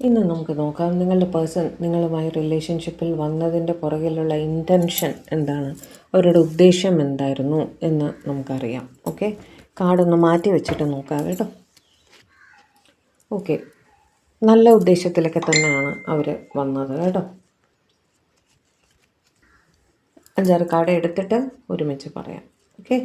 ഇന്ന് നമുക്ക് നോക്കാം നിങ്ങളുടെ പേഴ്സൺ നിങ്ങളുമായി റിലേഷൻഷിപ്പിൽ വന്നതിൻ്റെ പുറകിലുള്ള ഇൻറ്റൻഷൻ എന്താണ്, അവരുടെ ഉദ്ദേശം എന്തായിരുന്നു എന്ന് നമുക്കറിയാം. ഓക്കെ, കാർഡൊന്ന് മാറ്റി വെച്ചിട്ട് നോക്കാം കേട്ടോ. ഓക്കെ, നല്ല ഉദ്ദേശത്തിലൊക്കെ തന്നെയാണ് അവർ വന്നത് കേട്ടോ. 5-6 കാർഡ് എടുത്തിട്ട് ഒരുമിച്ച് പറയാം. ഓക്കെ,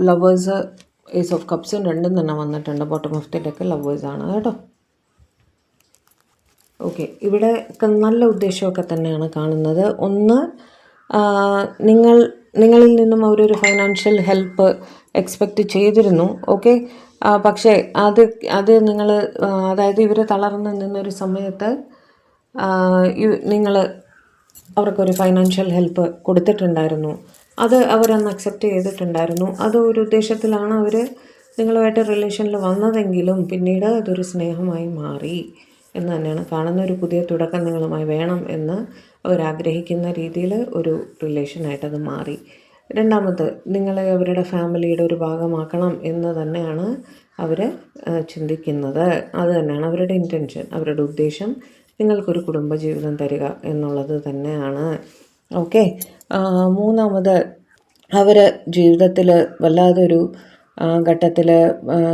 ലവേഴ്സ്, ഏസ് ഓഫ് കപ്സും രണ്ടും തന്നെ വന്നിട്ടുണ്ട്. ബോട്ടം ഓഫ് ദി ഡെക്ക് ലവേഴ്സാണ് കേട്ടോ. ഓക്കെ, ഇവിടെ നല്ല ഉദ്ദേശമൊക്കെ തന്നെയാണ് കാണുന്നത്. ഒന്ന്, നിങ്ങളിൽ നിന്നും അവരൊരു ഫൈനാൻഷ്യൽ ഹെൽപ്പ് എക്സ്പെക്റ്റ് ചെയ്തിരുന്നു. ഓക്കെ, പക്ഷേ അത് നിങ്ങൾ, അതായത് ഇവർ തളർന്ന് നിന്നൊരു സമയത്ത് നിങ്ങൾ അവർക്കൊരു ഫൈനാൻഷ്യൽ ഹെൽപ്പ് കൊടുത്തിട്ടുണ്ടായിരുന്നു. അത് അവരന്ന് അക്സെപ്റ്റ് ചെയ്തിട്ടുണ്ടായിരുന്നു. അത് ഒരു ഉദ്ദേശത്തിലാണ് അവർ നിങ്ങളുമായിട്ട് റിലേഷനിൽ വന്നതെങ്കിലും പിന്നീട് അതൊരു സ്നേഹമായി മാറി എന്ന് തന്നെയാണ് കാണുന്ന. ഒരു പുതിയ തുടക്കം നിങ്ങളുമായി വേണം എന്ന് അവരാഗ്രഹിക്കുന്ന രീതിയിൽ ഒരു റിലേഷനായിട്ടത് മാറി. രണ്ടാമത്, നിങ്ങളെ അവരുടെ ഫാമിലിയുടെ ഒരു ഭാഗമാക്കണം എന്ന് തന്നെയാണ് അവർ ചിന്തിക്കുന്നത്. അത് തന്നെയാണ് അവരുടെ ഇൻറ്റൻഷൻ, അവരുടെ ഉദ്ദേശം നിങ്ങൾക്കൊരു കുടുംബജീവിതം തരിക എന്നുള്ളത് തന്നെയാണ്. ഓക്കെ, മൂന്നാമത്, അവർ ജീവിതത്തിൽ വല്ലാതൊരു ഘട്ടത്തിൽ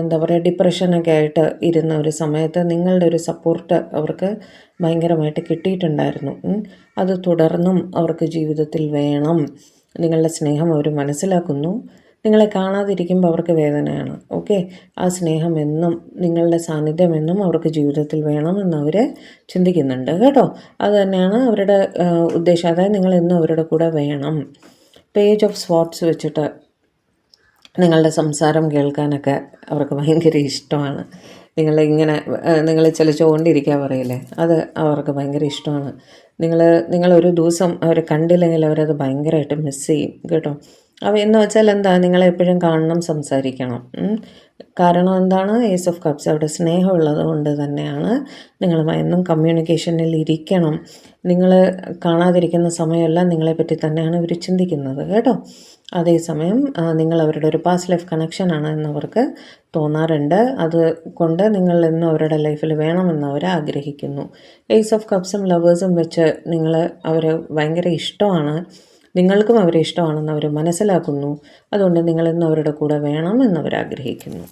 എന്താ പറയുക, ഡിപ്രഷനൊക്കെ ആയിട്ട് ഇരുന്ന ഒരു സമയത്ത് നിങ്ങളുടെ ഒരു സപ്പോർട്ട് അവർക്ക് ഭയങ്കരമായിട്ട് കിട്ടിയിട്ടുണ്ടായിരുന്നു. അത് തുടർന്നും അവർക്ക് ജീവിതത്തിൽ വേണം. നിങ്ങളുടെ സ്നേഹം അവർ മനസ്സിലാക്കുന്നു. നിങ്ങളെ കാണാതിരിക്കുമ്പോൾ അവർക്ക് വേദനയാണ്. ഓക്കെ, ആ സ്നേഹം എന്നും നിങ്ങളുടെ സാന്നിധ്യം എന്നും അവർക്ക് ജീവിതത്തിൽ വേണമെന്ന് അവർ ചിന്തിക്കുന്നുണ്ട് കേട്ടോ. അത് തന്നെയാണ് അവരുടെ ഉദ്ദേശം. അതായത് നിങ്ങളെന്നും അവരുടെ കൂടെ വേണം. പേജ് ഓഫ് സ്വാർഡ്സ് വെച്ചിട്ട് നിങ്ങളുടെ സംസാരം കേൾക്കാനൊക്കെ അവർക്ക് ഭയങ്കര ഇഷ്ടമാണ്. നിങ്ങൾ ചലിച്ചുകൊണ്ടിരിക്കുക പറയില്ലേ, അത് അവർക്ക് ഭയങ്കര ഇഷ്ടമാണ്. നിങ്ങളൊരു ദിവസം അവരെ കണ്ടില്ലെങ്കിൽ അവരത് ഭയങ്കരമായിട്ട് മിസ് ചെയ്യും കേട്ടോ. എന്ന് വെച്ചാൽ എന്താ, നിങ്ങളെ എപ്പോഴും കാണണം, സംസാരിക്കണം. കാരണം എന്താണ്, ഏസ് ഓഫ് കപ്സ്, അവിടെ സ്നേഹമുള്ളത് കൊണ്ട് തന്നെയാണ് നിങ്ങളുമായി എന്നും കമ്മ്യൂണിക്കേഷനിൽ ഇരിക്കണം. നിങ്ങൾ കാണാതിരിക്കുന്ന സമയമെല്ലാം നിങ്ങളെപ്പറ്റി തന്നെയാണ് ഇവർ ചിന്തിക്കുന്നത് കേട്ടോ. അതേസമയം നിങ്ങൾ അവരുടെ ഒരു പാസ്റ്റ് ലൈഫ് കണക്ഷനാണ് എന്നവർക്ക് തോന്നാറുണ്ട്. അതുകൊണ്ട് നിങ്ങൾ എന്നും അവരുടെ ലൈഫിൽ വേണമെന്ന് അവർ ആഗ്രഹിക്കുന്നു. ഏസ് ഓഫ് കപ്സും ലവേഴ്സും വെച്ച് അവർ ഭയങ്കര ഇഷ്ടമാണ്, നിങ്ങൾക്കും അവരെ ഇഷ്ടമാണെന്ന് അവർ മനസ്സിലാക്കുന്നു. അതുകൊണ്ട് നിങ്ങളെന്നും അവരുടെ കൂടെ വേണം എന്നവർ ആഗ്രഹിക്കുന്നു.